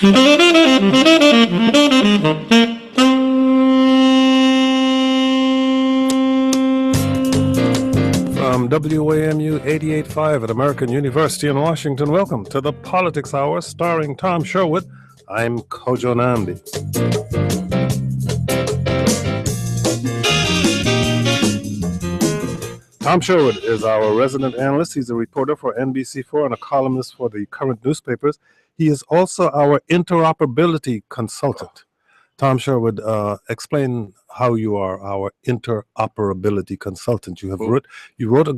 From WAMU 88.5 at American University in Washington, welcome to the Politics Hour starring Tom Sherwood. I'm Kojo Nambi. Tom Sherwood is our resident analyst. He's a reporter for NBC4 and a columnist for the current newspapers. He is also our interoperability consultant. Tom Sherwood, explain how you are our interoperability consultant. You wrote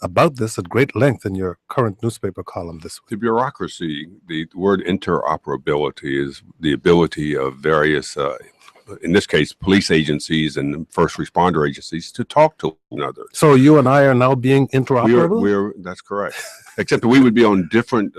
about this at great length in your current newspaper column this week. The bureaucracy, the word interoperability is the ability of various, in this case, police agencies and first responder agencies to talk to one another. So you and I are now being interoperable? That's correct. Except that we would be on different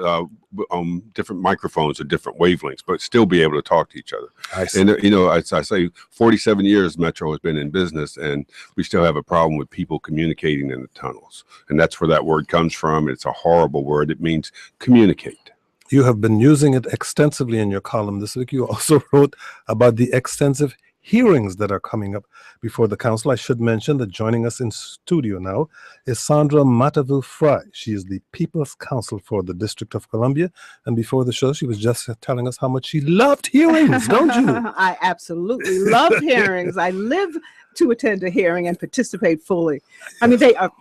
microphones or different wavelengths, but still be able to talk to each other. I see. And, you know, I say 47 years Metro has been in business, and we still have a problem with people communicating in the tunnels. And that's where that word comes from. It's a horrible word. It means communicate. You have been using it extensively in your column this week. You also wrote about the extensive hearings that are coming up before the council. I should mention that joining us in studio now is Sandra Mattavous-Frye. She is the People's Counsel for the District of Columbia. And before the show, she was just telling us how much she loved hearings, don't you? I absolutely love hearings. I live to attend a hearing and participate fully. I mean, they are,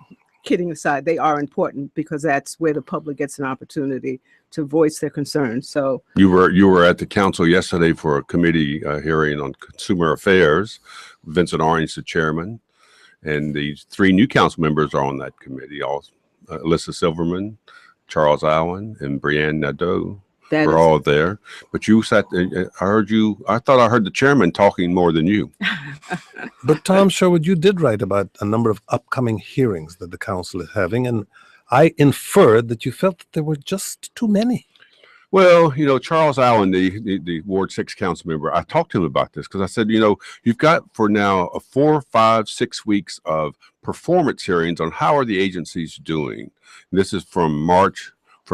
kidding aside, they are important because that's where the public gets an opportunity to voice their concerns. So you were at the council yesterday for a committee hearing on consumer affairs. Vincent Orange, the chairman, and the three new council members are on that committee. Alyssa Silverman, Charles Allen, and Brianne Nadeau were all there. But you sat. I thought I heard the chairman talking more than you. But Tom Sherwood, you did write about a number of upcoming hearings that the council is having, and I inferred that you felt that there were just too many. Well, you know, Charles Allen, the Ward 6 council member, I talked to him about this because I said, you know, you've got for now 4, 5, 6 weeks of performance hearings on how are the agencies doing. And this is from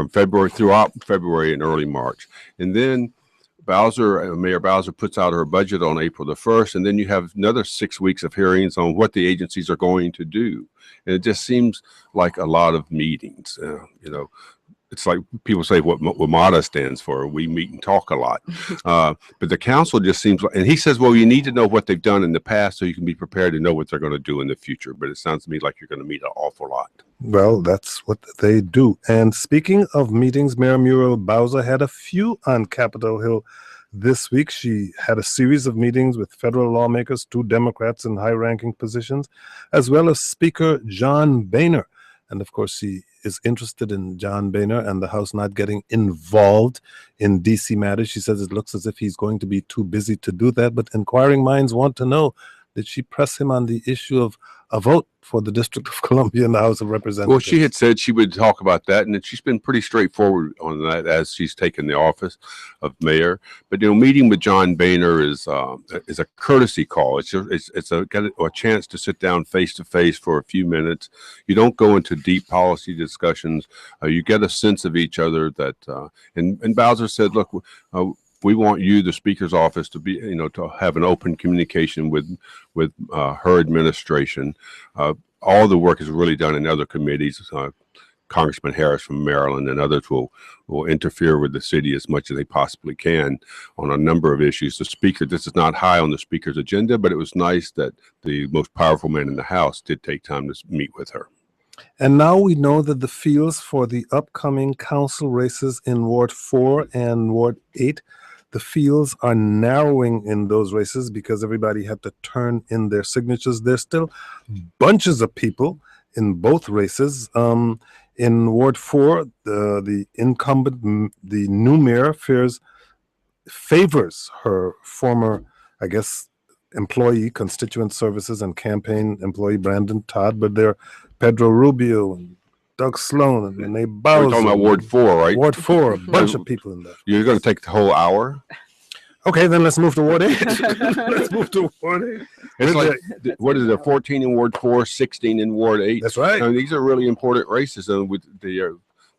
February throughout February and early March. And then Mayor Bowser puts out her budget on April the 1st, and then you have another 6 weeks of hearings on what the agencies are going to do. And it just seems like a lot of meetings. You know, it's like people say what WMATA stands for. We meet and talk a lot. But the council just seems like, and he says, well, you need to know what they've done in the past so you can be prepared to know what they're going to do in the future. But it sounds to me like you're going to meet an awful lot. Well, that's what they do. And speaking of meetings, Mayor Muriel Bowser had a few on Capitol Hill this week. She had a series of meetings with federal lawmakers, 2 Democrats in high-ranking positions, as well as Speaker John Boehner. And of course, she is interested in John Boehner and the House not getting involved in D.C. matters. She says it looks as if he's going to be too busy to do that. But inquiring minds want to know, did she press him on the issue of a vote for the District of Columbia in the House of Representatives? Well, she had said she would talk about that, and she's been pretty straightforward on that as she's taken the office of mayor. But, you know, meeting with John Boehner is a courtesy call. It's a chance to sit down face to face for a few minutes. You don't go into deep policy discussions. You get a sense of each other. And Bowser said, look, we want you, the Speaker's office, to be, you know, to have an open communication with her administration. All the work is really done in other committees. Congressman Harris from Maryland and others will interfere with the city as much as they possibly can on a number of issues. The Speaker, this is not high on the Speaker's agenda, but it was nice that the most powerful man in the House did take time to meet with her. And now we know that the fields for the upcoming council races in Ward 4 and Ward 8, the fields are narrowing in those races because everybody had to turn in their signatures. There's still bunches of people in both races. In Ward 4, the incumbent, the new mayor, favors her former, I guess, employee, constituent services and campaign employee, Brandon Todd, but they're Pedro Rubio and Doug Sloan and Renee Bowser. We're talking about Ward 4, right? Ward 4, a bunch of people in there. You're going to take the whole hour? Okay, then let's move to Ward 8. Let's move to Ward 8. It's like, what is it, 14 in Ward 4, 16 in Ward 8? That's right. I mean, these are really important races. And with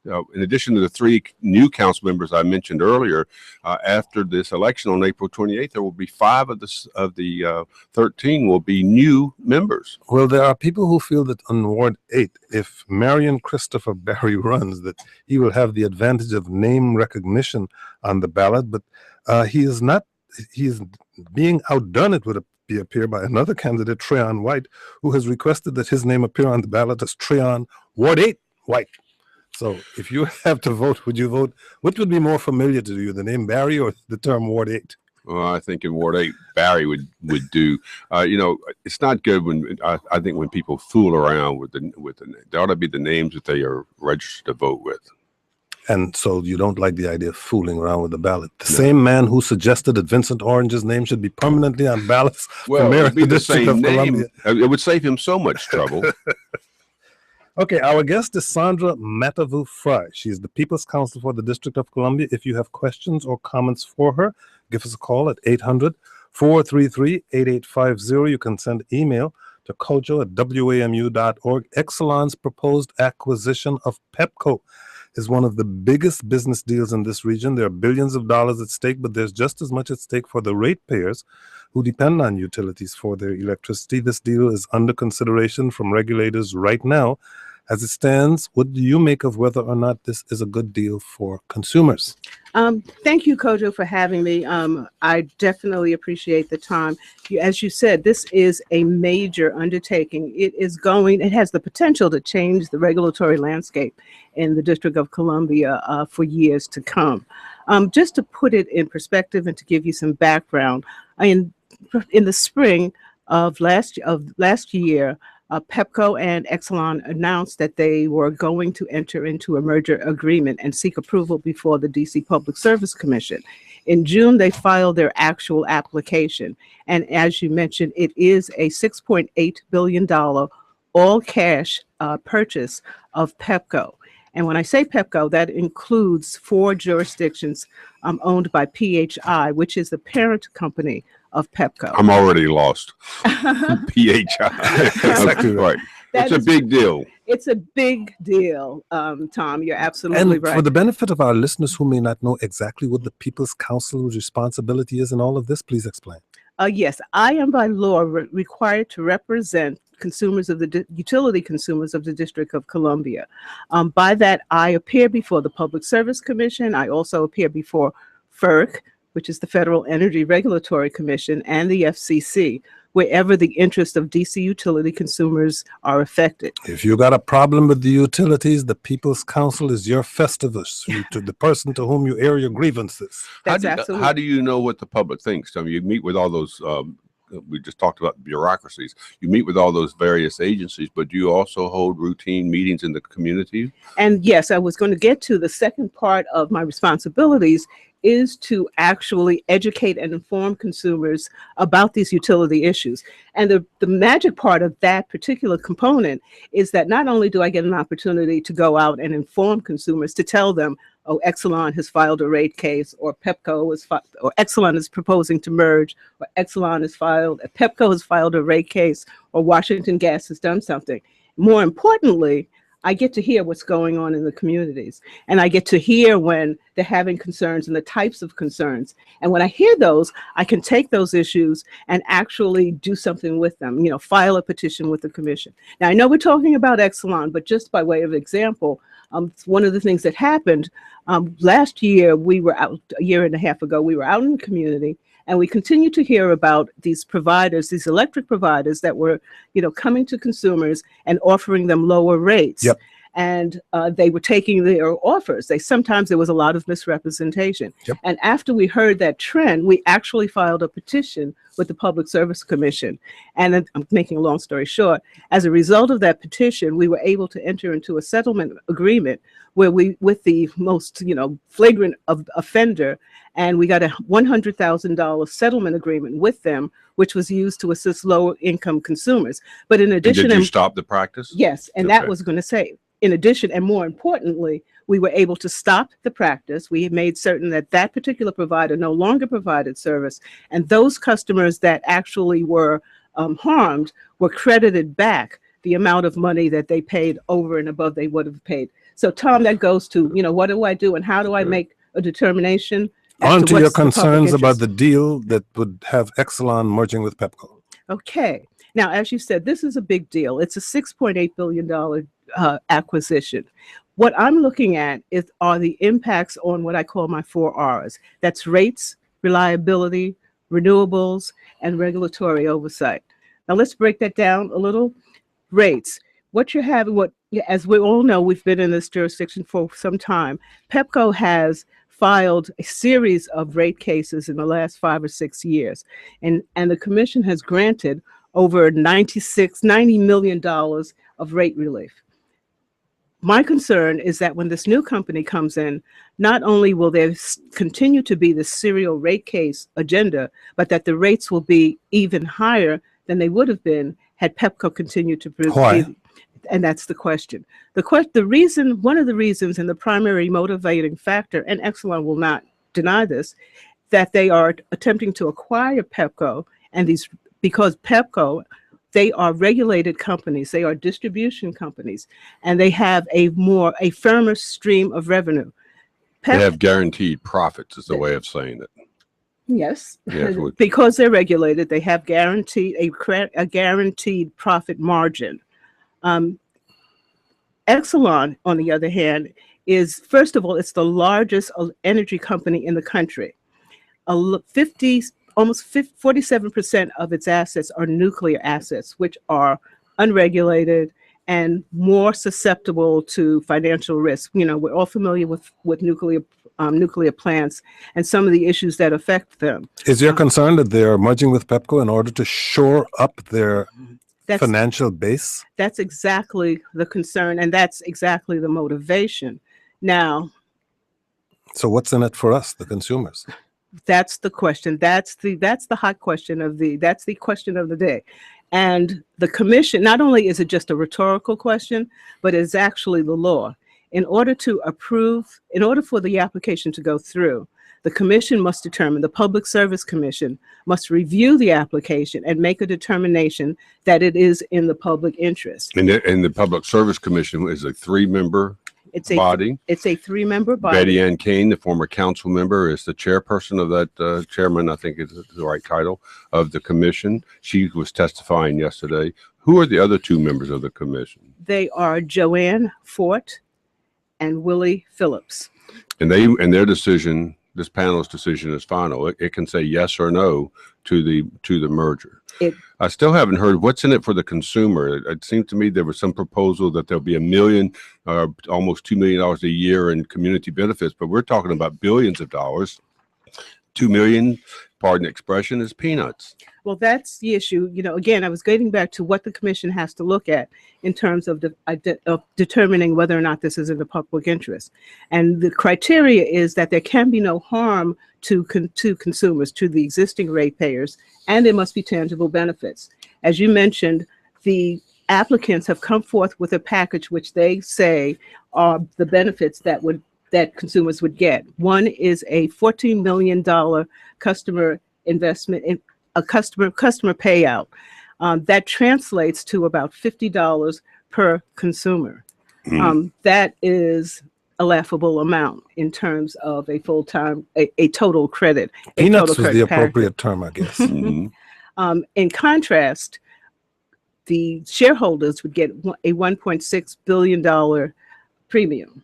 in addition to the 3 new council members I mentioned earlier, after this election on April 28th, there will be 5 of the 13 will be new members. Well, there are people who feel that on Ward 8, if Marion Christopher Barry runs, that he will have the advantage of name recognition on the ballot, but he is not. He is being outdone, it would appear, by another candidate, Treon White, who has requested that his name appear on the ballot as Treon Ward 8 White. So if you have to vote, would you vote? What would be more familiar to you, the name Barry or the term Ward 8? Well, I think in Ward 8, Barry would do. It's not good when I think when people fool around with the there ought to be the names that they are registered to vote with. And so you don't like the idea of fooling around with the ballot. The same man who suggested that Vincent Orange's name should be permanently on ballots for mayor of the District of Columbia. It would save him so much trouble. Okay, our guest is Sandra Mattavous-Frye. She is the People's Counsel for the District of Columbia. If you have questions or comments for her, give us a call at 800-433-8850. You can send email to kojo@wamu.org. Exelon's proposed acquisition of Pepco is one of the biggest business deals in this region. There are billions of dollars at stake, but there's just as much at stake for the ratepayers who depend on utilities for their electricity. This deal is under consideration from regulators right now. As it stands, what do you make of whether or not this is a good deal for consumers? Thank you, Kojo, for having me. I definitely appreciate the time. As you said, this is a major undertaking. It has the potential to change the regulatory landscape in the District of Columbia for years to come. Just to put it in perspective and to give you some background, in the spring of last year, Pepco and Exelon announced that they were going to enter into a merger agreement and seek approval before the DC Public Service Commission. In June, they filed their actual application. And as you mentioned, it is a $6.8 billion all-cash purchase of Pepco. And when I say Pepco, that includes 4 jurisdictions owned by PHI, which is the parent company of Pepco. I'm already lost. PHI. Exactly right. It's a big deal. It's a big deal, Tom. You're absolutely right. And for the benefit of our listeners who may not know exactly what the People's Council's responsibility is in all of this, please explain. Yes, I am by law required to represent consumers of the utility consumers of the District of Columbia. By that, I appear before the Public Service Commission. I also appear before FERC, which is the Federal Energy Regulatory Commission, and the FCC, wherever the interests of DC utility consumers are affected. If you got a problem with the utilities, the People's Council is your Festivus, to the person to whom you air your grievances. How do you know what the public thinks? I mean, you meet with all those, we just talked about bureaucracies. You meet with all those various agencies, but do you also hold routine meetings in the community? And yes, I was going to get to the second part of my responsibilities is to actually educate and inform consumers about these utility issues. And the magic part of that particular component is that not only do I get an opportunity to go out and inform consumers, to tell them, oh, Exelon has filed a rate case, or Pepco or Exelon is proposing to merge, or Pepco has filed a rate case, or Washington Gas has done something. More importantly, I get to hear what's going on in the communities, and I get to hear when they're having concerns and the types of concerns. And when I hear those, I can take those issues and actually do something with them, file a petition with the commission. Now, I know we're talking about Exelon, but just by way of example, one of the things that happened last year, a year and a half ago, we were out in the community, and we continue to hear about these providers, these electric providers that were, coming to consumers and offering them lower rates. Yep. And they were taking their offers. Sometimes there was a lot of misrepresentation. Yep. And after we heard that trend, we actually filed a petition with the Public Service Commission. And then, I'm making a long story short, as a result of that petition, we were able to enter into a settlement agreement where with the most, flagrant offender, and we got a $100,000 settlement agreement with them, which was used to assist lower income consumers. But in addition, did you stop the practice? Yes, and that was going to say, in addition, and more importantly, we were able to stop the practice. We made certain that that particular provider no longer provided service, and those customers that actually were harmed were credited back the amount of money that they paid over and above they would have paid. So Tom, that goes to, what do I do and how do I make a determination? On to your what's the public concerns about interest? the deal that would have Exelon merging with Pepco. Okay. Now, as you said, this is a big deal. It's a $6.8 billion acquisition. What I'm looking at are the impacts on what I call my 4 R's. That's rates, reliability, renewables, and regulatory oversight. Now, let's break that down a little. Rates. What you're having, as we all know, we've been in this jurisdiction for some time. Pepco has filed a series of rate cases in the last 5 or 6 years, and the commission has granted over $90 million of rate relief. My concern is that when this new company comes in, not only will there continue to be the serial rate case agenda, but that the rates will be even higher than they would have been had Pepco continued to Why? And that's the question. The reason, one of the reasons, and the primary motivating factor, and Exelon will not deny this, that they are attempting to acquire Pepco, because Pepco, they are regulated companies, they are distribution companies, and they have a firmer stream of revenue. They have guaranteed profits, is the way of saying it. Yes, Yes, because they're regulated, they have a guaranteed profit margin. Exelon, on the other hand, is, first of all, it's the largest energy company in the country. Almost 47% of its assets are nuclear assets, which are unregulated and more susceptible to financial risk. We're all familiar with nuclear plants and some of the issues that affect them. Is your concern that they are merging with Pepco in order to shore up their financial base? That's exactly the concern, and that's exactly the motivation. Now, so what's in it for us, the consumers? That's the question. That's the hot question that's the question of the day. And the commission, not only is it just a rhetorical question, but it's actually the law. In order for the application to go through, the commission must determine, the Public Service Commission must review the application and make a determination that it is in the public interest. And the Public Service Commission is a 3-member body. It's a 3-member body. Betty Ann Kane, the former council member, is the chairperson of that, chairman, I think is the right title, of the commission. She was testifying yesterday. Who are the other 2 members of the commission? They are Joanne Fort and Willie Phillips. And their decision, this panel's decision, is final. It can say yes or no to the merger. I still haven't heard what's in it for the consumer. It seemed to me there was some proposal that there'll be $1 million, almost $2 million a year in community benefits, but we're talking about billions of dollars. $2 million, pardon the expression, is peanuts. Well, that's the issue. Again, I was getting back to what the commission has to look at in terms of determining whether or not this is in the public interest. And the criteria is that there can be no harm to consumers, to the existing ratepayers, and there must be tangible benefits. As you mentioned, the applicants have come forth with a package which they say are the benefits that consumers would get. One is a $14 million customer investment in a customer payout. That translates to about $50 per consumer. That is a laughable amount in terms of a full-time, a total credit. Peanuts was the appropriate term, I guess. In contrast, the shareholders would get a $1.6 billion premium.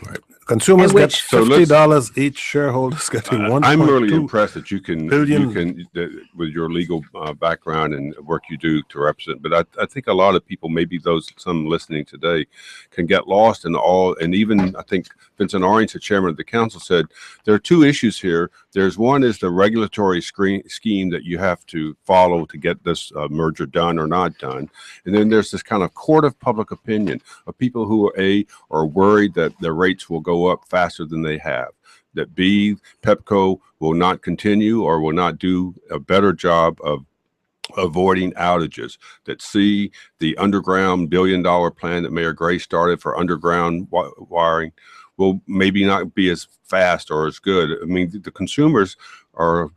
Right. Consumers get $50 each. Shareholders getting 1.2. I'm really impressed that you can with your legal background and work you do to represent. But I think a lot of people, maybe some listening today, can get lost in all. And even I think Vincent Orange, the chairman of the council, said there are 2 issues here. There's one is the regulatory scheme that you have to follow to get this merger done or not done, and then there's this kind of court of public opinion of people who are worried that their rates will go up faster than they have, that B, Pepco will not continue or will not do a better job of avoiding outages, that C, the underground $1 billion plan that Mayor Gray started for underground wiring will maybe not be as fast or as good. I mean, the consumers are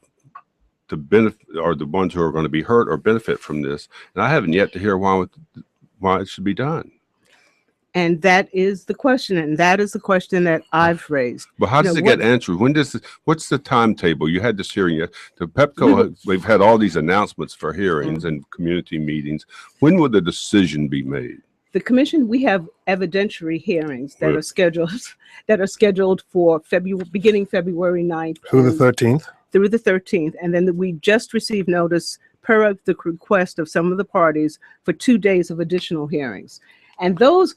the ones who are going to be hurt or benefit from this, and I haven't yet to hear why it should be done. And that is the question, and that is the question that I've raised. But how does it get answered? What's the timetable? You had this hearing. The PEPCO, we've had all these announcements for hearings and community meetings. When will the decision be made? The commission, we have evidentiary hearings that are scheduled for beginning February 9th. Through the 13th? Through the 13th. And then we just received notice per the request of some of the parties for 2 days of additional hearings. And those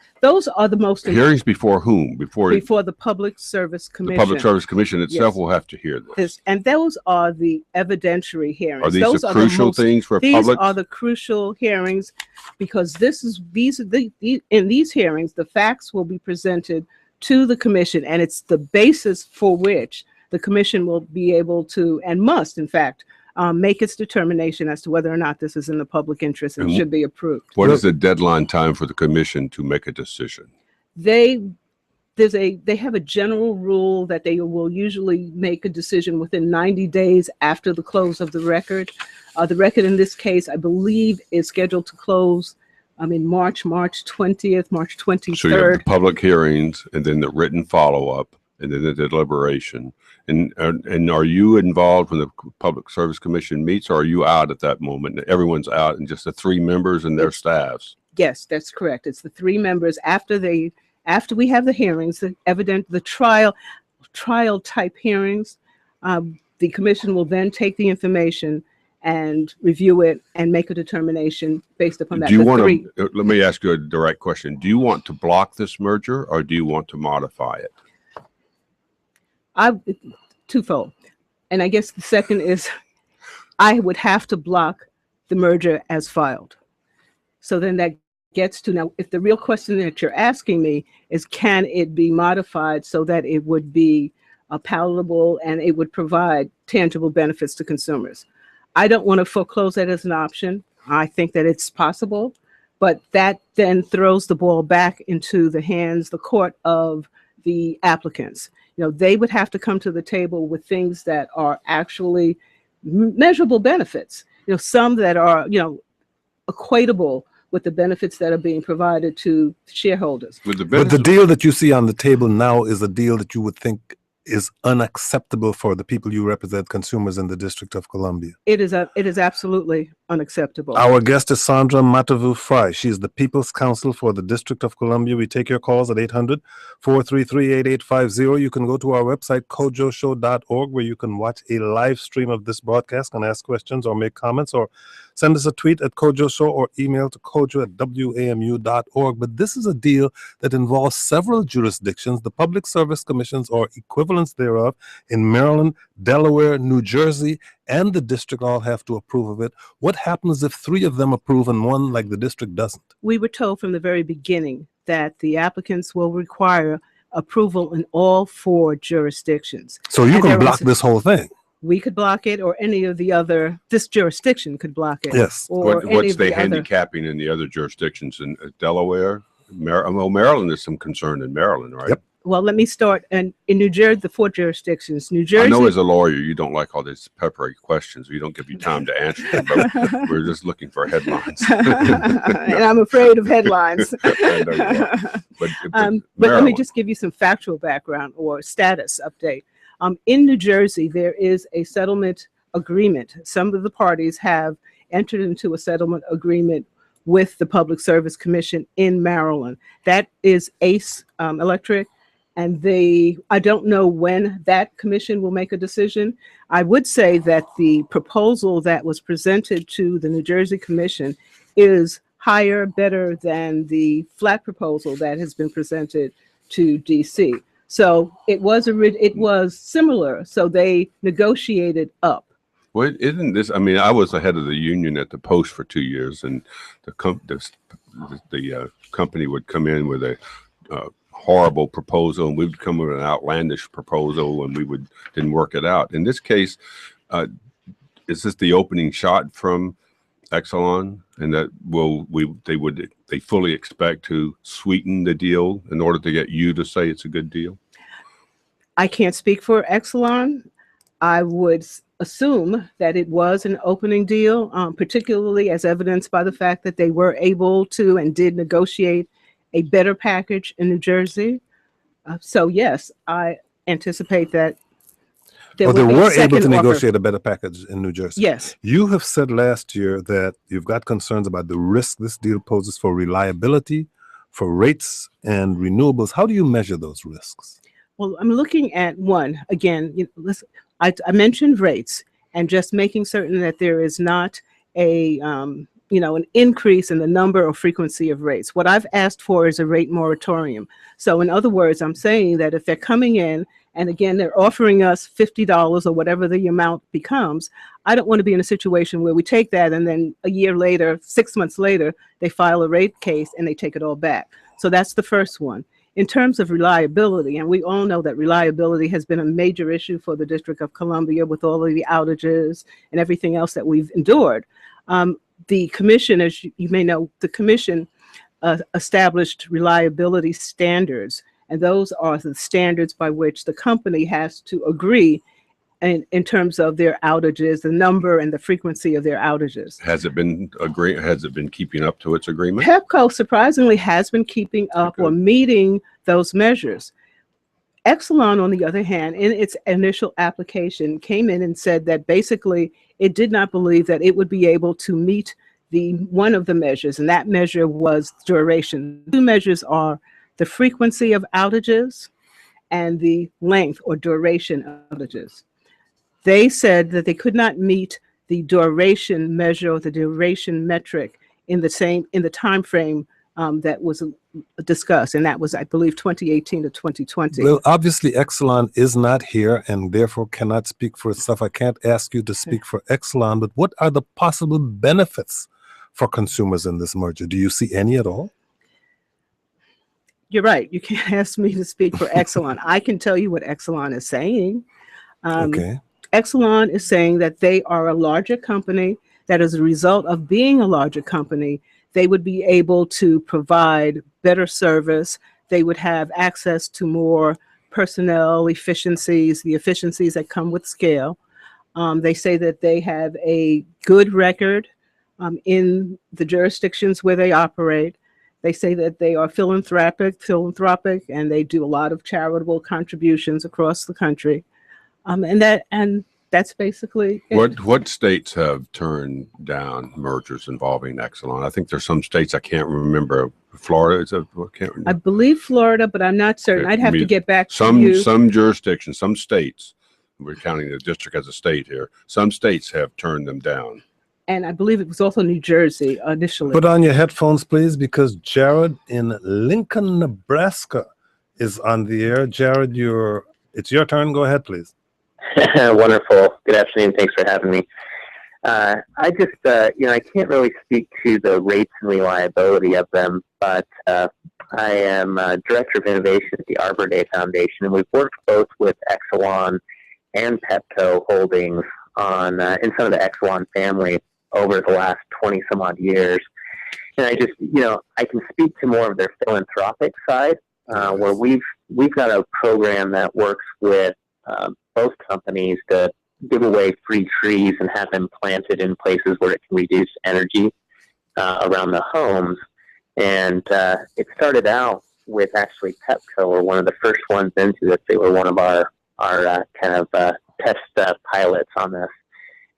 are the most hearings before whom? Before the Public Service Commission. The Public Service Commission itself will have to hear this. And those are the evidentiary hearings. Are these the crucial things for public? These are the crucial hearings because in these hearings, the facts will be presented to the commission, and it's the basis for which the commission will be able to and must, in fact, make its determination as to whether or not this is in the public interest and should be approved. What is the deadline time for the commission to make a decision? They have a general rule that they will usually make a decision within 90 days after the close of the record. The record in this case, I believe, is scheduled to close March 20th, March 23rd. So you have the public hearings and then the written follow-up and then the deliberation. And are you involved when the Public Service Commission meets, or are you out at that moment? Everyone's out, and just the 3 members and their staffs. Yes, that's correct. It's the 3 members after we have the hearings, the trial type hearings. The commission will then take the information and review it and make a determination based upon that. Do you want to? Let me ask you a direct question. Do you want to block this merger, or do you want to modify it? Twofold. And I guess the second is I would have to block the merger as filed. So then that gets to now, if the real question that you're asking me is, can it be modified so that it would be palatable and it would provide tangible benefits to consumers? I don't want to foreclose that as an option. I think that it's possible, but that then throws the ball back into the court of the applicants. They would have to come to the table with things that are actually measurable benefits, some that are, equatable with the benefits that are being provided to shareholders. But the deal that you see on the table now is a deal that you would think is unacceptable for the people you represent, consumers in the District of Columbia. It is absolutely unacceptable. Our guest is Sandra Mattavous-Frye. She is the People's Counsel for the District of Columbia. We take your calls at 800-433-8850. You can go to our website, kojoshow.org, where you can watch a live stream of this broadcast and ask questions or make comments, or send us a tweet at Kojo Show or email to kojo@wamu.org. But this is a deal that involves several jurisdictions, the Public Service Commissions or equivalents thereof in Maryland, Delaware, New Jersey, and the district all have to approve of it. What happens if 3 of them approve and 1, like the district, doesn't? We were told from the very beginning that the applicants will require approval in all 4 jurisdictions. So you can block this whole thing. We could block it, or any of the other, this jurisdiction could block it. Yes. Or what's the handicapping in the other jurisdictions in Delaware? Maryland is some concern in Maryland, right? Yep. Well, let me start. And in New Jersey, the 4 jurisdictions, New Jersey. I know as a lawyer, you don't like all these peppery questions. We don't give you time to answer them, but we're just looking for headlines. And I'm afraid of headlines. But let me just give you some factual background or status update. In New Jersey, there is a settlement agreement. Some of the parties have entered into a settlement agreement with the Public Service Commission in Maryland. That is Ace Electric, and I don't know when that commission will make a decision. I would say that the proposal that was presented to the New Jersey Commission is higher, better than the flat proposal that has been presented to DC. So it was similar. So they negotiated up. Well, isn't this? I mean, I was the head of the union at the Post for 2 years, and the company would come in with a horrible proposal, and we would come with an outlandish proposal, and didn't work it out. In this case, is this the opening shot from Exelon, and that they fully expect to sweeten the deal in order to get you to say it's a good deal? I can't speak for Exelon. I would assume that it was an opening deal, particularly as evidenced by the fact that they were able to and did negotiate a better package in New Jersey. So yes, I anticipate that there Or they will be a were able to second offer. negotiate a better package in New Jersey. Yes. You have said last year that you've got concerns about the risk this deal poses for reliability, for rates, and renewables. How do you measure those risks? Well, I'm looking at one again. Listen, I mentioned rates and just making certain that there is not a an increase in the number or frequency of rates. What I've asked for is a rate moratorium. So in other words, I'm saying that if they're coming in and again they're offering us $50 or whatever the amount becomes, I don't want to be in a situation where we take that and then a year later, 6 months later, they file a rate case and they take it all back. So that's the first one. In terms of reliability, and we all know that reliability has been a major issue for the District of Columbia with all of the outages and everything else that we've endured. The commission, as you may know, the commission established reliability standards, and those are the standards by which the company has to agree in terms of their outages, the number and the frequency of their outages. Has it been keeping up to its agreement? PEPCO surprisingly has been keeping up or meeting those measures. Exelon, on the other hand, in its initial application, came in and said that basically it did not believe that it would be able to meet one of the measures, and that measure was duration. Two measures are the frequency of outages and the length or duration of outages. They said that they could not meet the duration measure or the duration metric in the time frame that was discussed, and that was, I believe, 2018 to 2020. Well, obviously, Exelon is not here and therefore cannot speak for itself. I can't ask you to speak for Exelon, but what are the possible benefits for consumers in this merger? Do you see any at all? You're right. You can't ask me to speak for Exelon. I can tell you what Exelon is saying. Okay. Exelon is saying that they are a larger company, that as a result of being a larger company, they would be able to provide better service. They would have access to more personnel efficiencies, the efficiencies that come with scale. They say that they have a good record in the jurisdictions where they operate. They say that they are philanthropic, and they do a lot of charitable contributions across the country. And that's basically it. What states have turned down mergers involving Exelon? I think there's some states I can't remember. Florida is a can't remember. I believe Florida, but I'm not certain. I'd have to get back to some you. Some jurisdictions, some states. We're counting the district as a state here. Some states have turned them down. And I believe it was also New Jersey initially. Put on your headphones, please, because Jared in Lincoln, Nebraska is on the air. Jared, it's your turn. Go ahead, please. Wonderful. Good afternoon. Thanks for having me. I just, I can't really speak to the rates and reliability of them, but I am Director of Innovation at the Arbor Day Foundation, and we've worked both with Exelon and PEPCO Holdings on in some of the Exelon family over the last 20 some odd years. And I just, I can speak to more of their philanthropic side, where we've got a program that works with both companies to give away free trees and have them planted in places where it can reduce energy around the homes. And it started out with actually PEPCO, were one of the first ones into this. They were one of our test pilots on this.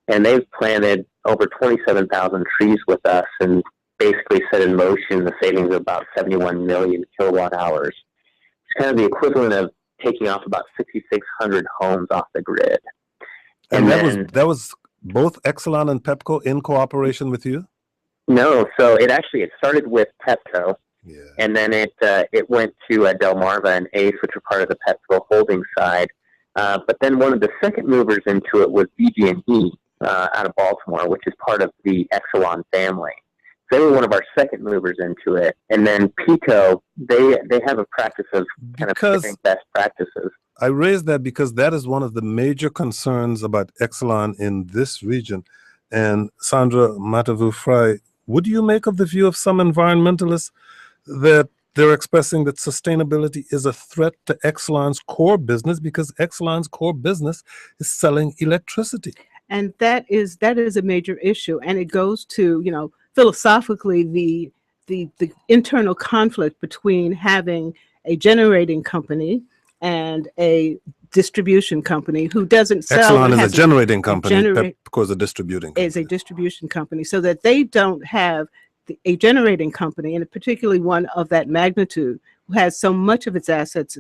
And they've planted over 27,000 trees with us and basically set in motion the savings of about 71 million kilowatt hours. It's kind of the equivalent of taking off about 6,600 homes off the grid. And that was both Exelon and PEPCO in cooperation with you? No, so it started with PEPCO, and then it went to Delmarva and ACE, which are part of the PEPCO holding side. But then one of the second movers into it was BG&E out of Baltimore, which is part of the Exelon family. They were one of our second movers into it. And then PECO, they have a practice of kind of sharing best practices. I raised that because that is one of the major concerns about Exelon in this region. And Sandra Mattavous-Frye, what do you make of the view of some environmentalists that they're expressing that sustainability is a threat to Exelon's core business because Exelon's core business is selling electricity? And that is a major issue. And it goes to, philosophically, the internal conflict between having a generating company and a distribution company who doesn't sell. Exelon is a has generating company, generate- Pepco is a distributing company. is a distribution company, so that they don't have a generating company, and particularly one of that magnitude, who has so much of its assets,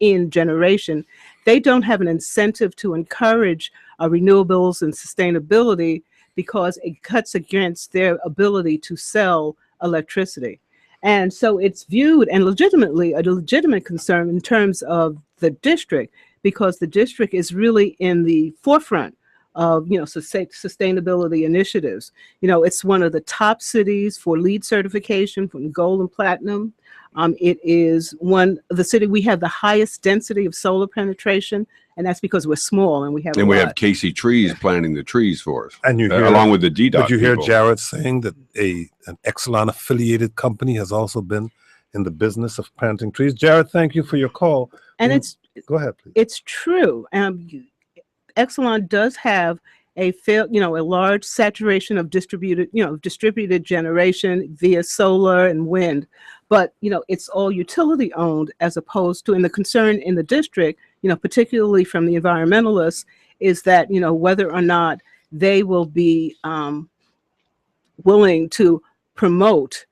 in generation. They don't have an incentive to encourage renewables and sustainability because it cuts against their ability to sell electricity. And so it's viewed and legitimately a legitimate concern in terms of the district, because the district is really in the forefront of sustainability initiatives. It's one of the top cities for LEED certification from gold and platinum. It is the city we have the highest density of solar penetration, and that's because we're small and we have. And we have Casey Trees planting the trees for us, and you hear, along with the DDOT. But you hear people. Jared saying that an Exelon affiliated company has also been in the business of planting trees. Jared, thank you for your call. And go ahead, please. It's true. Exelon does have a large saturation of distributed generation via solar and wind, but it's all utility owned, as opposed to, and the concern in the district, particularly from the environmentalists, is that whether or not they will be willing to promote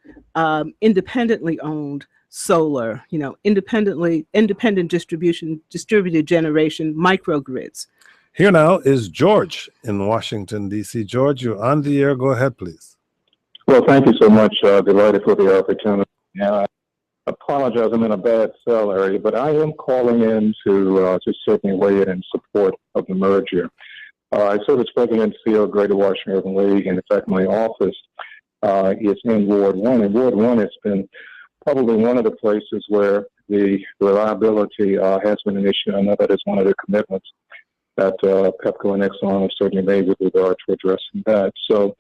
independently owned solar, independent distributed generation microgrids. Here now is George in Washington, D.C. George, you're on the air. Go ahead, please. Well, thank you so much. Delighted for the opportunity. I apologize, I'm in a bad cell area, but I am calling in to certainly weigh in support of the merger. I serve as president and CEO of Greater Washington Urban League, and in fact, my office is in Ward 1. And Ward 1 has been probably one of the places where the reliability has been an issue. I know that is one of the commitments that Pepco and Exelon have certainly made with regard to addressing that. So,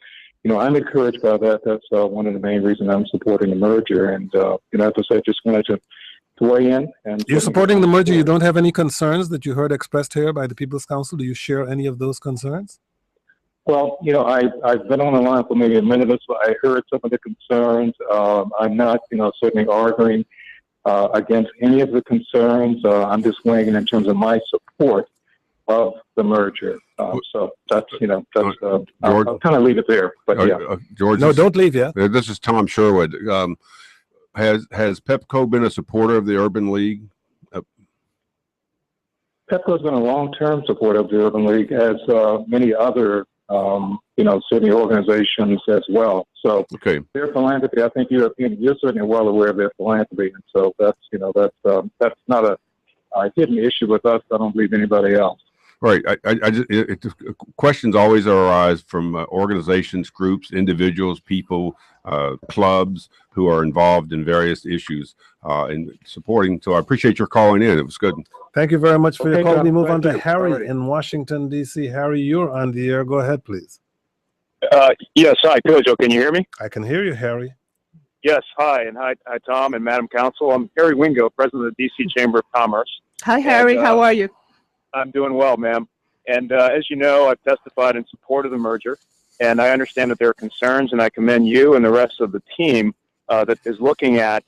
I'm encouraged by that. That's one of the main reasons I'm supporting the merger. And, as I said, just wanted to weigh in. And you're supporting the merger. You don't have any concerns that you heard expressed here by the People's Council. Do you share any of those concerns? Well, I've been on the line for maybe a minute or so. I heard some of the concerns. I'm not, certainly arguing against any of the concerns. I'm just weighing in terms of my support of the merger. So that's, I'll kind of leave it there. But George, no, don't leave yet. This is Tom Sherwood. Has Pepco been a supporter of the Urban League? Pepco's been a long-term supporter of the Urban League, as many other, certainly organizations as well. So their philanthropy, I think you're certainly well aware of their philanthropy, and so that's not a hidden issue with us. I don't believe anybody else. Right. Questions always arise from organizations, groups, individuals, people, clubs who are involved in various issues and supporting. So I appreciate your calling in. It was good. Thank you very much for your call. John, we move on to you. Harry in Washington, D.C. Harry, you're on the air. Go ahead, please. Yes, hi, Kojo. Can you hear me? I can hear you, Harry. Yes, hi, and hi, Tom and Madam Counsel. I'm Harry Wingo, president of the D.C. Chamber of Commerce. Hi, Harry. How are you? I'm doing well, ma'am. And as you know, I've testified in support of the merger, and I understand that there are concerns, and I commend you and the rest of the team that is looking at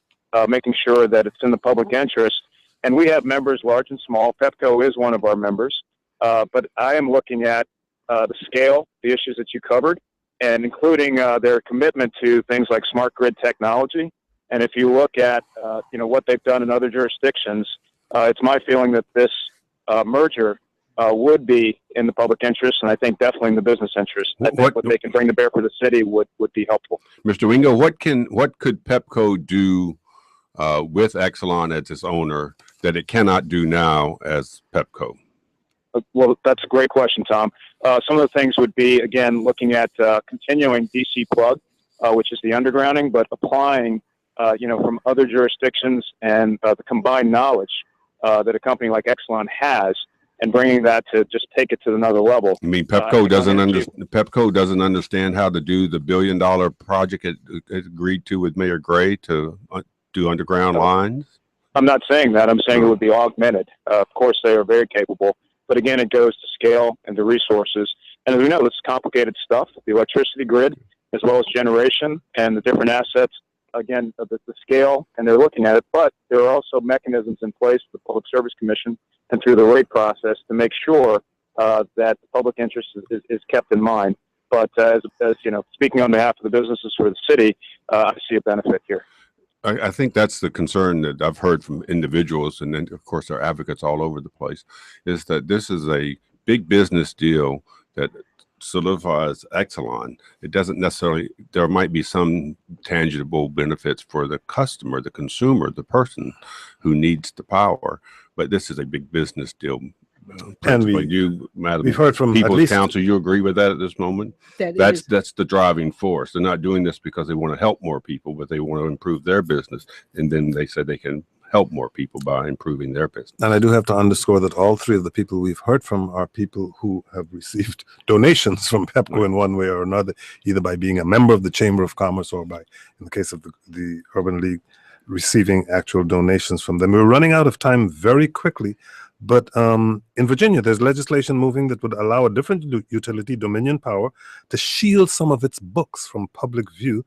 making sure that it's in the public interest. And we have members large and small. Pepco is one of our members. But I am looking at the scale, the issues that you covered, and including their commitment to things like smart grid technology. And if you look at what they've done in other jurisdictions, it's my feeling that this merger would be in the public interest, and I think definitely in the business interest. I think what they can bring to bear for the city would be helpful. Mr. Wingo, what could Pepco do with Exelon as its owner that it cannot do now as Pepco? Well, that's a great question, Tom. Some of the things would be, again, looking at continuing DC plug, which is the undergrounding, but applying, from other jurisdictions and the combined knowledge that a company like Exelon has, and bringing that to just take it to another level. I mean, Pepco doesn't understand how to do the $1 billion project it agreed to with Mayor Gray to do underground lines. I'm not saying that. I'm saying it would be augmented. Of course, they are very capable, but again, it goes to scale and to resources. And as we know, this is complicated stuff. The electricity grid, as well as generation and the different assets again, the scale, and they're looking at it, but there are also mechanisms in place, the Public Service Commission, and through the rate process to make sure that the public interest is kept in mind. But as you know, speaking on behalf of the businesses for the city, I see a benefit here. I think that's the concern that I've heard from individuals, and then of course there are advocates all over the place, is that this is a big business deal that solidifies Exelon. It doesn't necessarily, there might be some tangible benefits for the customer, the consumer, the person who needs the power, but this is a big business deal. And we've heard from People's Counsel. You agree with that at this moment? That's the driving force. They're not doing this because they want to help more people, but they want to improve their business. And then they said they can help more people by improving their business. And I do have to underscore that all three of the people we've heard from are people who have received donations from PEPCO in one way or another, either by being a member of the Chamber of Commerce or by, in the case of the Urban League, receiving actual donations from them. We're running out of time very quickly. But in Virginia, there's legislation moving that would allow a different utility, Dominion Power, to shield some of its books from public view.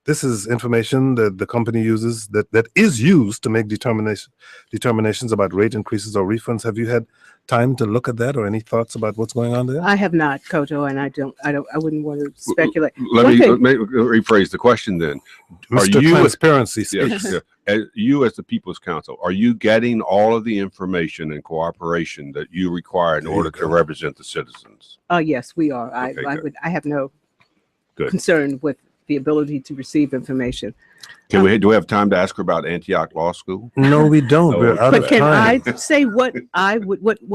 This is information that the company uses that is used to make determinations about rate increases or refunds. Have you had time to look at that, or any thoughts about what's going on there? I have not, Kojo, and I wouldn't want to speculate. Let me rephrase the question then. Mr. Transparency. You as the People's Counsel, are you getting all of the information and cooperation that you require in order to represent the citizens? Yes, we are. I have no concern with the ability to receive information. Do we have time to ask her about Antioch Law School? No, we don't. We're out of time. But can I say what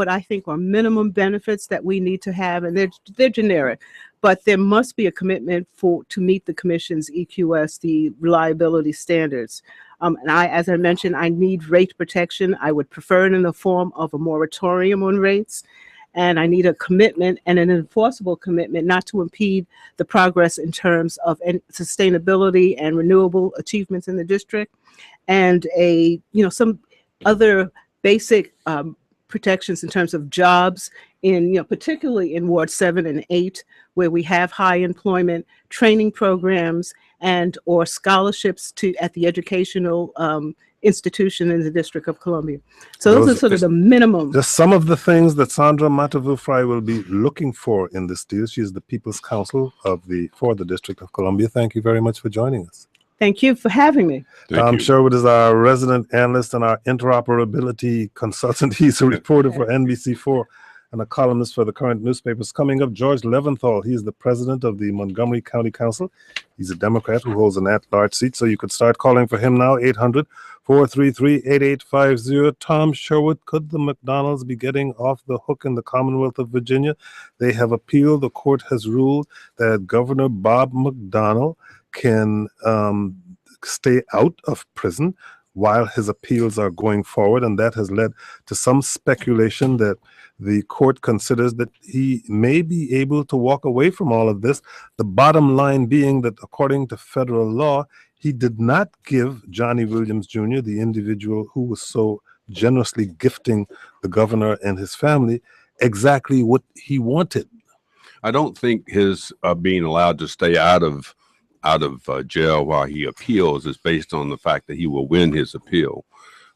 I think are minimum benefits that we need to have, and they're generic, but there must be a commitment to meet the Commission's EQS, the reliability standards. And as I mentioned, I need rate protection. I would prefer it in the form of a moratorium on rates. And I need a commitment and an enforceable commitment not to impede the progress in terms of sustainability and renewable achievements in the district, and some other basic protections in terms of jobs particularly in Ward 7 and 8, where we have high employment, training programs, or scholarships at the educational institution in the District of Columbia. So those are sort of the minimum. Just some of the things that Sandra Mattavous-Frye will be looking for in this deal. She is the People's Counsel for the District of Columbia. Thank you very much for joining us. Thank you for having me. Tom Sherwood is our resident analyst and our interoperability consultant. He's a reporter for NBC4 and a columnist for the current newspapers. Coming up, George Leventhal. He is the president of the Montgomery County Council. He's a Democrat who holds an at-large seat, so you could start calling for him now, 800-433-8850. Tom Sherwood, could the McDonald's be getting off the hook in the Commonwealth of Virginia? They have appealed. The court has ruled that Governor Bob McDonnell can stay out of prison while his appeals are going forward, and that has led to some speculation that the court considers that he may be able to walk away from all of this. The bottom line being that according to federal law, he did not give Johnny Williams Jr., the individual who was so generously gifting the governor and his family, exactly what he wanted. I don't think his being allowed to stay out of jail while he appeals is based on the fact that he will win his appeal.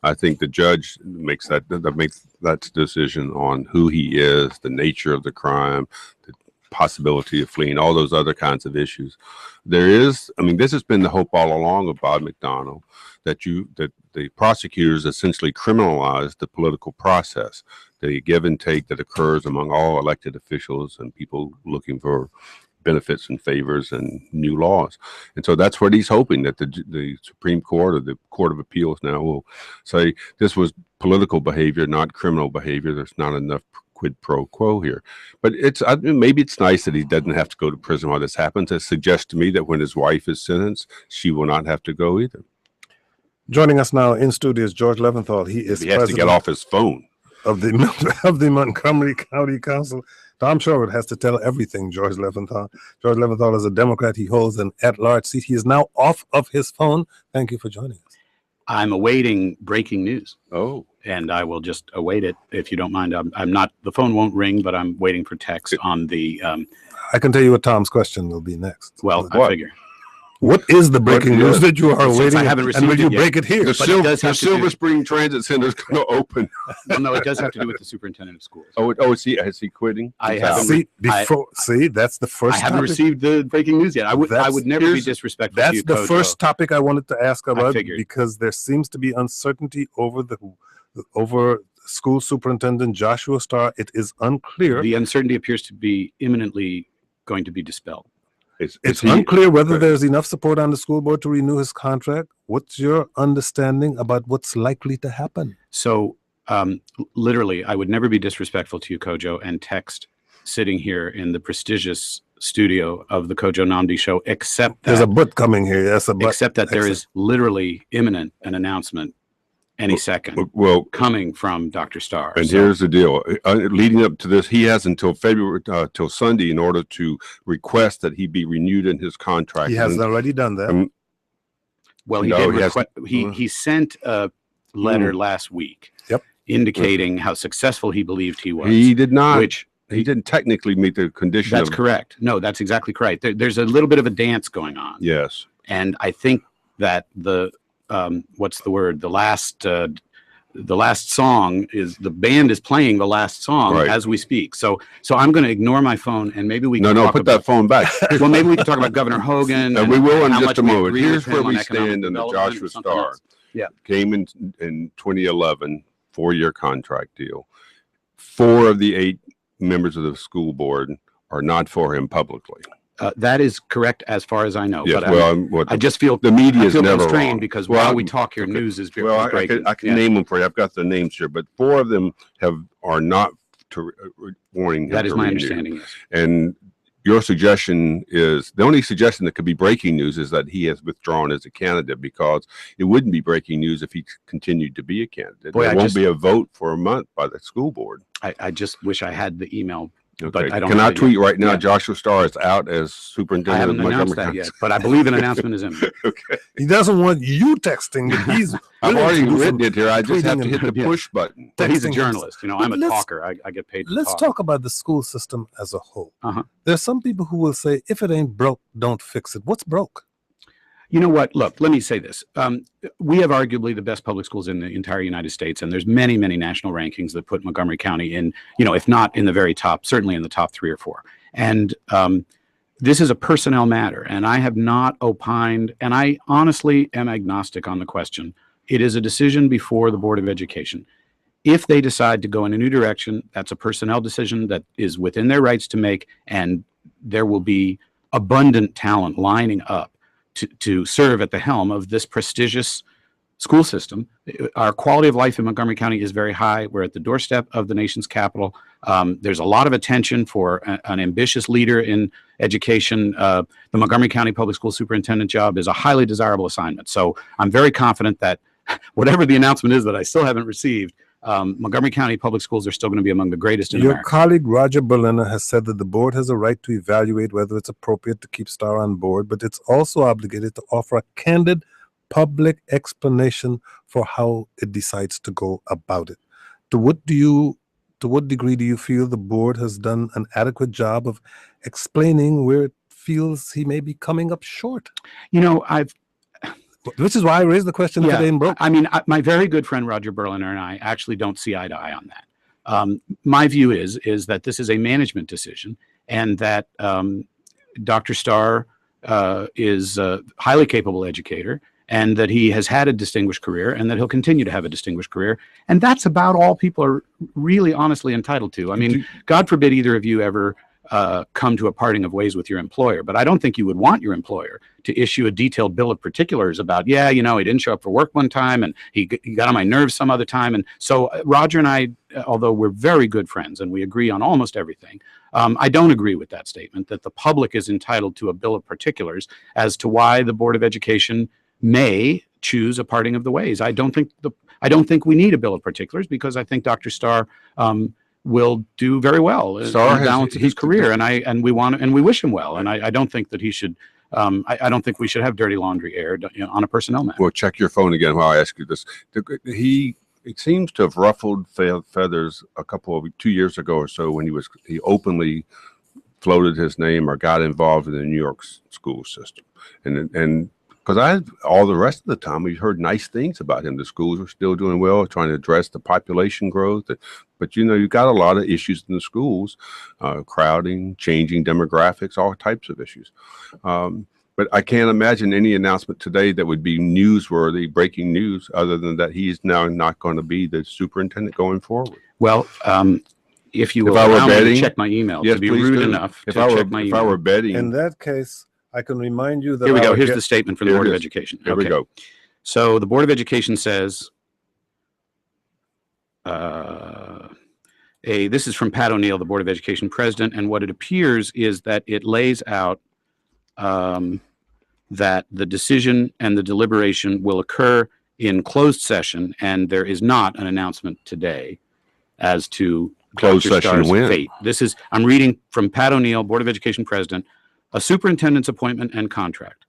I think the judge makes that decision on who he is, the nature of the crime, the possibility of fleeing, all those other kinds of issues. This has been the hope all along of Bob McDonnell, that the prosecutors essentially criminalize the political process, the give and take that occurs among all elected officials and people looking for benefits and favors and new laws. And so that's what he's hoping, that the Supreme Court or the Court of Appeals now will say this was political behavior, not criminal behavior. There's not enough quid pro quo here. But maybe it's nice that he doesn't have to go to prison while this happens. It suggests to me that when his wife is sentenced, she will not have to go either. Joining us now in studio is George Leventhal. He has to get off his phone of the Montgomery County Council. Tom Sherwood has to tell everything, George Leventhal. George Leventhal is a Democrat. He holds an at-large seat. He is now off of his phone. Thank you for joining us. I'm awaiting breaking news. Oh. And I will just await it, if you don't mind. I'm not, the phone won't ring, but I'm waiting for text on the... I can tell you what Tom's question will be next. Well, I figure. What is the breaking news that you are Since waiting? I haven't And will received you it yet. break it here? The, But it does have to Silver do- Spring Transit Center is going to open. Well, no, it does have to do with the superintendent of schools. Is he quitting? I He's haven't out. See, that's the first. I haven't topic. received the breaking news yet. I would That's- never be here's- disrespectful to That's you, the Kojo. first topic I wanted to ask about figured. because there seems to be uncertainty over school superintendent Joshua Starr. It is unclear. The uncertainty appears to be imminently going to be dispelled. It's unclear whether there's enough support on the school board to renew his contract. What's your understanding about what's likely to happen? So, literally, I would never be disrespectful to you, Kojo, and text sitting here in the prestigious studio of the Kojo Namdi show, except There's a that, but coming here. Yes, a but. except that there Excellent. is literally imminent an announcement any second Well, coming from Dr. Starr. and So- here's the deal. Leading up to this, he has until February, till Sunday, in order to request that he be renewed in his contract. He has And- already done that. and Well, he No, did he hasn't. he sent a letter last week. Yep. Indicating how successful he believed he was. he did not. which He didn't technically meet the condition. that's of, correct. No, that's exactly correct. There's a little bit of a dance going on. Yes. And I think that the what's the word? The last song is the band is playing the last song Right. as we speak. So I'm going to ignore my phone and maybe we No, can no, talk put about, that phone back. well, maybe we can talk about Governor Hogan. And we will in how just much a we moment. agree Here's with where him on we economic stand in the development Joshua and something Starr. else. Yeah. Came in 2011, 4-year contract deal. 4 of the 8 members of the school board are not for him publicly. That is correct as far as I know. Yes, But well, I just feel the media I is feel never constrained wrong. because Well, while we talk here, okay. news is Well, I breaking. can Yeah. name them for you. I've got the names here, but 4 of them are not to warning him. That is to my renew. understanding. Yes. And your suggestion is the only suggestion that could be breaking news is that he has withdrawn as a candidate, because it wouldn't be breaking news if he continued to be a candidate. Boy, there I won't just- be a vote for a month by the school board. I just wish I had the email. Okay. But I don't Can have I it yet. tweet right now? Yeah. Joshua Starr is out as I superintendent haven't of announced Montgomery that County. yet, but I believe an announcement is imminent. Okay. He doesn't want you texting. He's I've willing to already do written some it here. I just have tweeting to hit and- the yeah. push button. But he's a texting him. journalist. You know, I'm a Let's- talker. I get paid to Let's talk about the school system as a whole. Uh-huh. There's some people who will say, if it ain't broke, don't fix it. What's broke? You know what? Look, let me say this. We have arguably the best public schools in the entire United States, and there's many, many national rankings that put Montgomery County in, if not in the very top, certainly in the top 3 or 4. And this is a personnel matter, and I have not opined, and I honestly am agnostic on the question. It is a decision before the Board of Education. If they decide to go in a new direction, that's a personnel decision that is within their rights to make, and there will be abundant talent lining up to serve at the helm of this prestigious school system. Our quality of life in Montgomery County is very high. We're at the doorstep of the nation's capital. There's a lot of attention for an ambitious leader in education. The Montgomery County Public School Superintendent job is a highly desirable assignment. So I'm very confident that whatever the announcement is that I still haven't received, Montgomery County Public Schools are still going to be among the greatest in Your America. colleague Roger Berliner has said that the board has a right to evaluate whether it's appropriate to keep Starr on board, but it's also obligated to offer a candid public explanation for how it decides to go about it. To what degree do you feel the board has done an adequate job of explaining where it feels he may be coming up short? Which is why I raised the question if it ain't broke. I mean, my very good friend Roger Berliner and I actually don't see eye to eye on that. My view is that this is a management decision, and that Dr. Starr is a highly capable educator, and that he has had a distinguished career, and that he'll continue to have a distinguished career. And that's about all people are really honestly entitled to. I mean, God forbid either of you ever come to a parting of ways with your employer, but I don't think you would want your employer to issue a detailed bill of particulars about, he didn't show up for work one time, and he got on my nerves some other time. And so Roger and I, although we're very good friends and we agree on almost everything, I don't agree with that statement that the public is entitled to a bill of particulars as to why the Board of Education may choose a parting of the ways. I don't think we need a bill of particulars, because I think Dr. Starr will do very well in the balance of his career, and we wish him well. And I don't think that he should. I don't think we should have dirty laundry aired on a personnel matter. Well, check your phone again while I ask you this. It seems to have ruffled feathers 2 years ago or so when he openly floated his name or got involved in the New York school system. And because all the rest of the time, we heard nice things about him. The schools were still doing well, trying to address the population growth. But, you got a lot of issues in the schools, crowding, changing demographics, all types of issues. But I can't imagine any announcement today that would be newsworthy, breaking news, other than that he's now not going to be the superintendent going forward. Well, if you will If I were allow me betting- to check my email, Yes, to be please rude do. enough If to check my I email. were betting, In that case, I can remind you that Here we go. our Here's guest- the statement from the Here Board it of is. Education. here we go. So the Board of Education says, this is from Pat O'Neill, the Board of Education president, and what it appears is that it lays out that the decision and the deliberation will occur in closed session, and there is not an announcement today as to Closed Dr. session Starr's when? fate. I'm reading from Pat O'Neill, Board of Education president. A superintendent's appointment and contract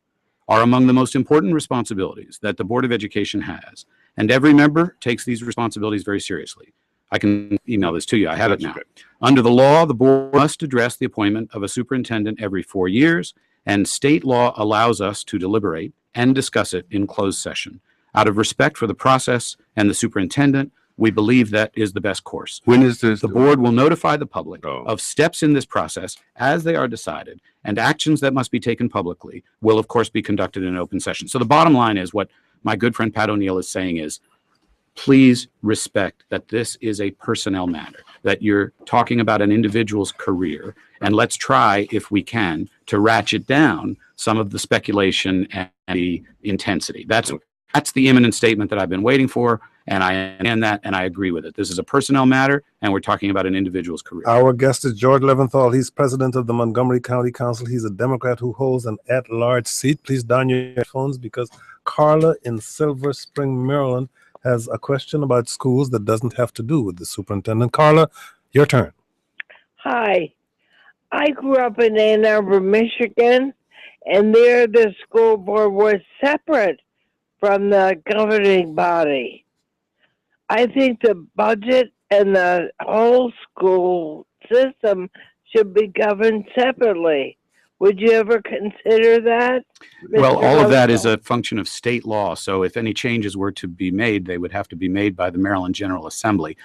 are among the most important responsibilities that the Board of Education has, and every member takes these responsibilities very seriously. I can email this to you. I have it That's now. okay. Under the law, the board must address the appointment of a superintendent every 4 years, and state law allows us to deliberate and discuss it in closed session. Out of respect for the process and the superintendent, we believe that is the best course. When is this? The board will notify the public Oh. of steps in this process as they are decided, and actions that must be taken publicly will, of course, be conducted in an open session. So the bottom line is what my good friend Pat O'Neill is saying is, please respect that this is a personnel matter, that you're talking about an individual's career, and let's try, if we can, to ratchet down some of the speculation and the intensity. That's the imminent statement that I've been waiting for, and I understand that, and I agree with it. This is a personnel matter, and we're talking about an individual's career. Our guest is George Leventhal. He's president of the Montgomery County Council. He's a Democrat who holds an at-large seat. Please don your headphones because Carla in Silver Spring, Maryland, has a question about schools that doesn't have to do with the superintendent. Carla, your turn. Hi. I grew up in Ann Arbor, Michigan, and there the school board was separate from the governing body. I think the budget and the whole school system should be governed separately. Would you ever consider that? Well, Mr. all of that is Leventhal? a function of state law. So if any changes were to be made, they would have to be made by the Maryland General Assembly.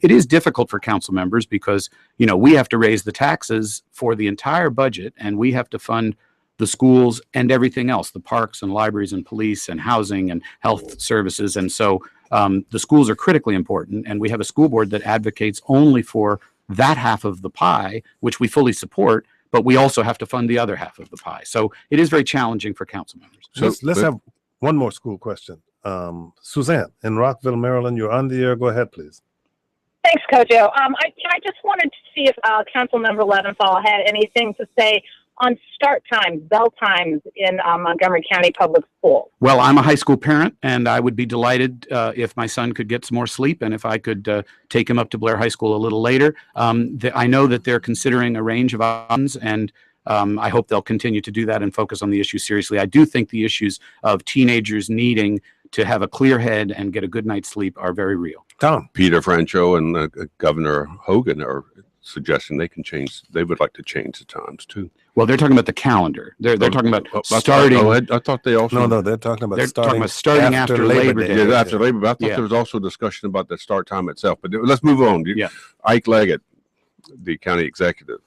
It is difficult for council members because, we have to raise the taxes for the entire budget, and we have to fund the schools and everything else, the parks and libraries and police and housing and health services. And so the schools are critically important, and we have a school board that advocates only for that half of the pie, which we fully support, but we also have to fund the other half of the pie. So it is very challenging for council members. So, Let's but- have one more school question. Suzanne in Rockville, Maryland, you're on the air. Go ahead, please. Thanks, Kojo. I just wanted to see if Councilmember Leventhal had anything to say on start times, bell times in Montgomery County Public Schools. Well, I'm a high school parent, and I would be delighted if my son could get some more sleep and if I could take him up to Blair High School a little later. I know that they're considering a range of options, and I hope they'll continue to do that and focus on the issue seriously. I do think the issues of teenagers needing to have a clear head and get a good night's sleep are very real. Tom. Peter Francho and Governor Hogan are suggesting they would like to change the times too. Well, they're talking about the calendar. They're talking about starting. I thought they also. No, they're talking about They're starting, talking about starting after Labor Day. Yeah, after Labor. But I thought Yeah. there was also discussion about the start time itself. But let's move on. Yeah. Ike Leggett, the county executive,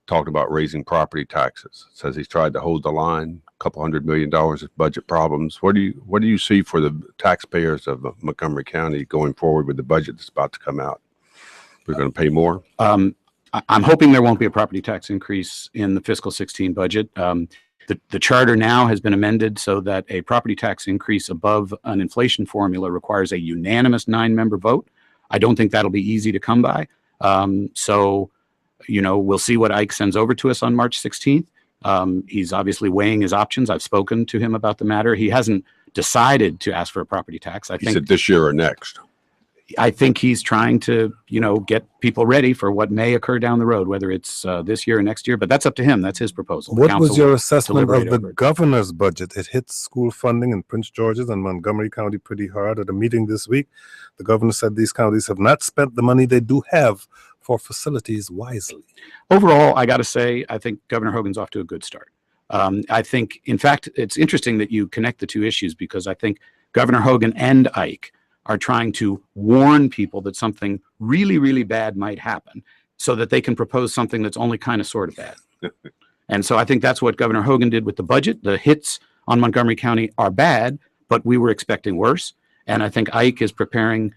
talked about raising property taxes. Says he's tried to hold the line. A couple $100 million of budget problems. What do you see for the taxpayers of Montgomery County going forward with the budget that's about to come out? We're going to pay more. I'm hoping there won't be a property tax increase in the fiscal 16 budget. The charter now has been amended so that a property tax increase above an inflation formula requires a unanimous 9-member vote. I don't think that'll be easy to come by. So, we'll see what Ike sends over to us on March 16th. He's obviously weighing his options. I've spoken to him about the matter. He hasn't decided to ask for a property tax. He said this year or next. I think he's trying to, get people ready for what may occur down the road, whether it's this year or next year. But that's up to him. That's his proposal. The What was council your will assessment of deliberate the over it. governor's budget? It hits school funding in Prince George's and Montgomery County pretty hard. At a meeting this week, the governor said these counties have not spent the money they do have for facilities wisely? Overall, I got to say, I think Governor Hogan's off to a good start. I think, in fact, it's interesting that you connect the two issues, because I think Governor Hogan and Ike are trying to warn people that something really, really bad might happen so that they can propose something that's only kind of sort of bad. And so I think that's what Governor Hogan did with the budget. The hits on Montgomery County are bad, but we were expecting worse. And I think Ike is preparing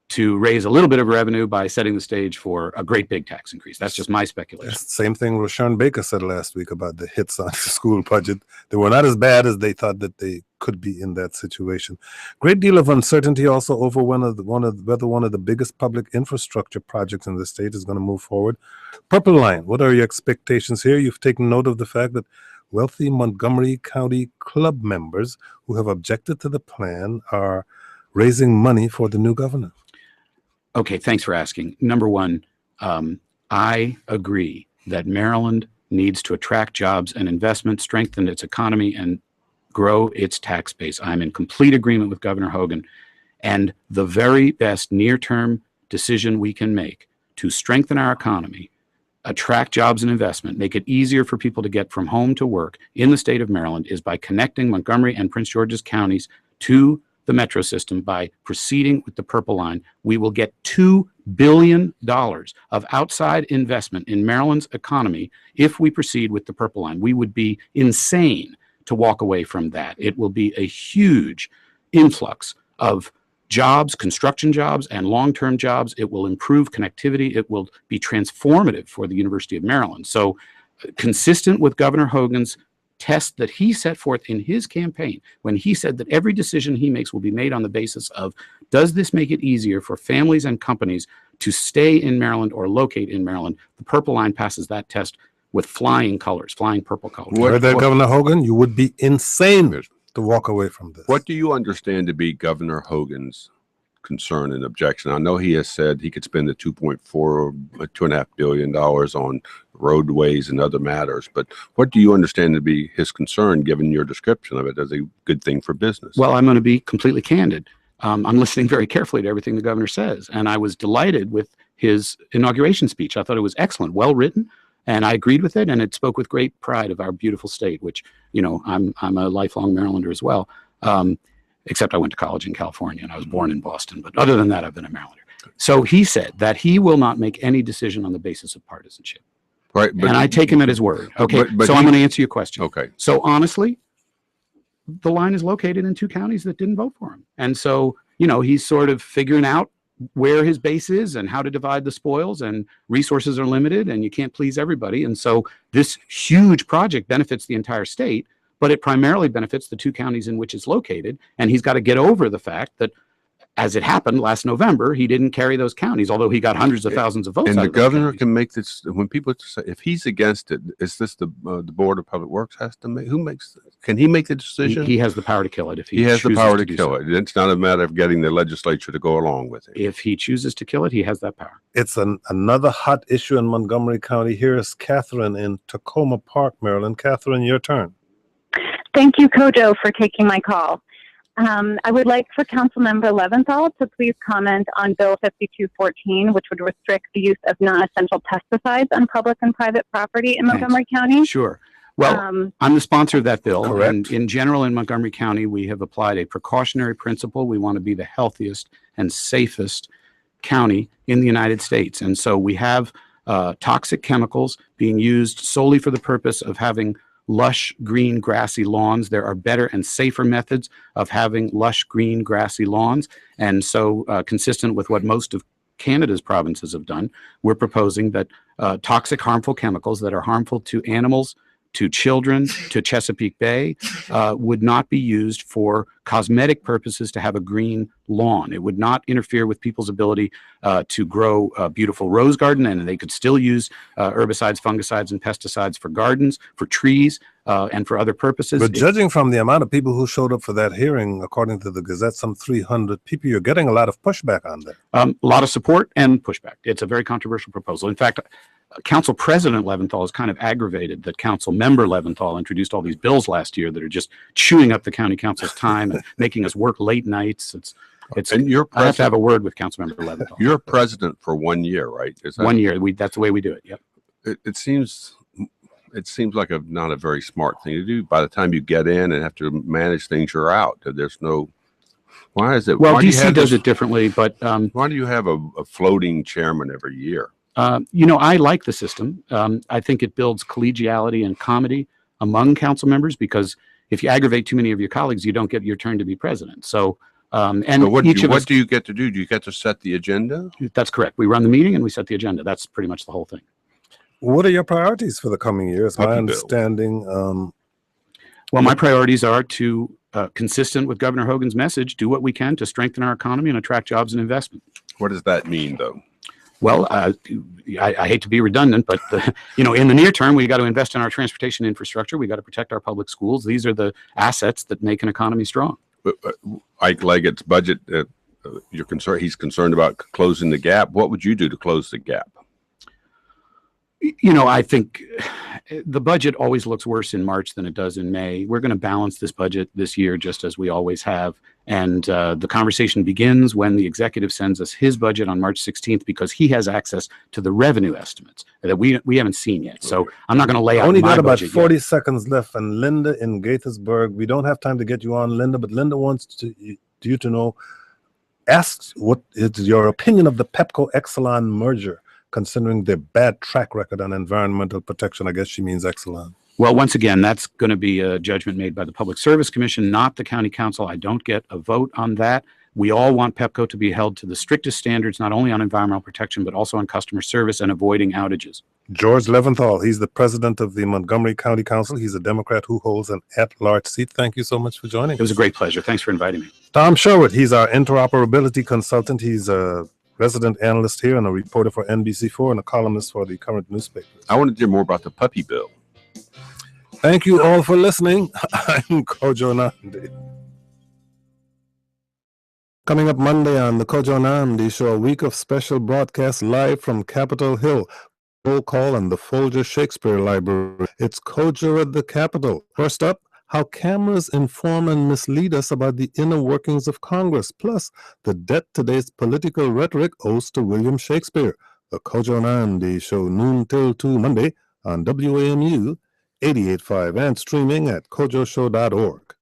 to raise a little bit of revenue by setting the stage for a great big tax increase. That's just my speculation. Same thing Rashawn Baker said last week about the hits on the school budget. They were not as bad as they thought that they could be in that situation. Great deal of uncertainty also over whether one of the biggest public infrastructure projects in the state is going to move forward. Purple Line, what are your expectations here? You've taken note of the fact that wealthy Montgomery County club members who have objected to the plan are raising money for the new governor. Okay, thanks for asking. Number one, I agree that Maryland needs to attract jobs and investment, strengthen its economy, and grow its tax base. I'm in complete agreement with Governor Hogan. And the very best near-term decision we can make to strengthen our economy, attract jobs and investment, make it easier for people to get from home to work in the state of Maryland is by connecting Montgomery and Prince George's counties to the metro system. By proceeding with the Purple Line, we will get $2 billion of outside investment in Maryland's economy if we proceed with the Purple Line. We would be insane to walk away from that. It will be a huge influx of jobs, construction jobs, and long-term jobs. It will improve connectivity. It will be transformative for the University of Maryland. So, consistent with Governor Hogan's test that he set forth in his campaign, when he said that every decision he makes will be made on the basis of, does this make it easier for families and companies to stay in Maryland or locate in Maryland? The Purple Line passes that test with flying colors, flying purple colors. Heard that, Governor Hogan? You would be insane to walk away from this. What do you understand to be Governor Hogan's concern and objection? I know he has said he could spend the $2.5 billion on roadways and other matters, but what do you understand to be his concern, given your description of it as a good thing for business? Well, I'm going to be completely candid. I'm listening very carefully to everything the governor says, and I was delighted with his inauguration speech. I thought it was excellent, well written, and I agreed with it, and it spoke with great pride of our beautiful state, which, you know, I'm a lifelong Marylander as well. Except I went to college in California and I was born in Boston. But other than that, I've been a Marylander. So he said that he will not make any decision on the basis of partisanship. Right. But, and I take him at his word. Okay. So I'm going to answer your question. Okay. So honestly, the line is located in two counties that didn't vote for him. And so, you know, he's sort of figuring out where his base is and how to divide the spoils, and resources are limited and you can't please everybody. And so this huge project benefits the entire state, but it primarily benefits the two counties in which it's located. And he's got to get over the fact that, as it happened last November, he didn't carry those counties, although he got hundreds of thousands of votes. And out the of those governor counties. can make this, when people say, if he's against it, is this the Board of Public Works has to make, who makes, can he make the decision? He has the power to kill it if He has the chooses power to do kill so. it. It's not a matter of getting the legislature to go along with it. If he chooses to kill it, he has that power. It's another hot issue in Montgomery County. Here is Catherine in Tacoma Park, Maryland. Catherine, your turn. Thank you, Kojo, for taking my call. I would like for Councilmember Leventhal to please comment on Bill 5214, which would restrict the use of non-essential pesticides on public and private property in Montgomery County. Sure. Well, I'm the sponsor of that bill. Correct. And in general, in Montgomery County, we have applied a precautionary principle. We want to be the healthiest and safest county in the United States. And so we have toxic chemicals being used solely for the purpose of having lush, green, grassy lawns. There are better and safer methods of having lush, green, grassy lawns. And so, consistent with what most of Canada's provinces have done, we're proposing that toxic, harmful chemicals that are harmful to animals, to children, to Chesapeake Bay, would not be used for cosmetic purposes to have a green lawn. It would not interfere with people's ability to grow a beautiful rose garden, and they could still use herbicides, fungicides, and pesticides for gardens, for trees, and for other purposes. But judging from the amount of people who showed up for that hearing, according to the Gazette, some 300 people, you're getting a lot of pushback on that. A lot of support and pushback. It's a very controversial proposal. In fact, Council President Leventhal is kind of aggravated that Council Member Leventhal introduced all these bills last year that are just chewing up the County Council's time and making us work late nights. It's And you're I have to have president, a word with Councilmember Leventhal. you're president for 1 year, right? Is that 1 year. That's the way we do it. Yep. it seems like not a very smart thing to do. By the time you get in and have to manage things, you're out. There's no. Why is it? Well, why do you DC have does this- it differently, but Why do you have a floating chairman every year? I like the system. I think it builds collegiality and comedy among council members, because if you aggravate too many of your colleagues, you don't get your turn to be president. So, and So what each of us, do you get to do? Do you get to set the agenda? that's correct. We run the meeting and we set the agenda. That's pretty much the whole thing. What are your priorities for the coming year? It's my Puppy bill. understanding. Well, my priorities are to, consistent with Governor Hogan's message, do what we can to strengthen our economy and attract jobs and investment. What does that mean, though? Well, I hate to be redundant, but in the near term, we got to invest in our transportation infrastructure. We got to protect our public schools. These are the assets that make an economy strong. Ike Leggett's budget, he's concerned about closing the gap. What would you do to close the gap? I think the budget always looks worse in March than it does in May. We're going to balance this budget this year, just as we always have. And the conversation begins when the executive sends us his budget on March 16th, because he has access to the revenue estimates that we haven't seen yet. So I'm not going to lay out Only my got about budget 40 yet. seconds left. And Linda in Gaithersburg, we don't have time to get you on, Linda, but Linda wants you to know, asks what is your opinion of the Pepco-Exelon merger, considering their bad track record on environmental protection. I guess she means Exelon. Well, once again, that's going to be a judgment made by the Public Service Commission, not the County Council. I don't get a vote on that. We all want Pepco to be held to the strictest standards, not only on environmental protection, but also on customer service and avoiding outages. George Leventhal, he's the president of the Montgomery County Council. He's a Democrat who holds an at-large seat. Thank you so much for joining us. It was a great pleasure. Thanks for inviting me. Tom Sherwood, he's our interoperability consultant. He's a resident analyst here and a reporter for NBC4 and a columnist for the current newspaper. I want to hear more about the puppy bill. Thank you all for listening. I'm Kojo Nandi. Coming up Monday on the Kojo Nandi Show, a week of special broadcasts live from Capitol Hill. Roll call and the Folger Shakespeare Library. It's Kojo at the Capitol. First up, how cameras inform and mislead us about the inner workings of Congress, plus the debt today's political rhetoric owes to William Shakespeare. The Kojo Nandi Show, noon till 2 Monday on WAMU 88.5 and streaming at kojoshow.org.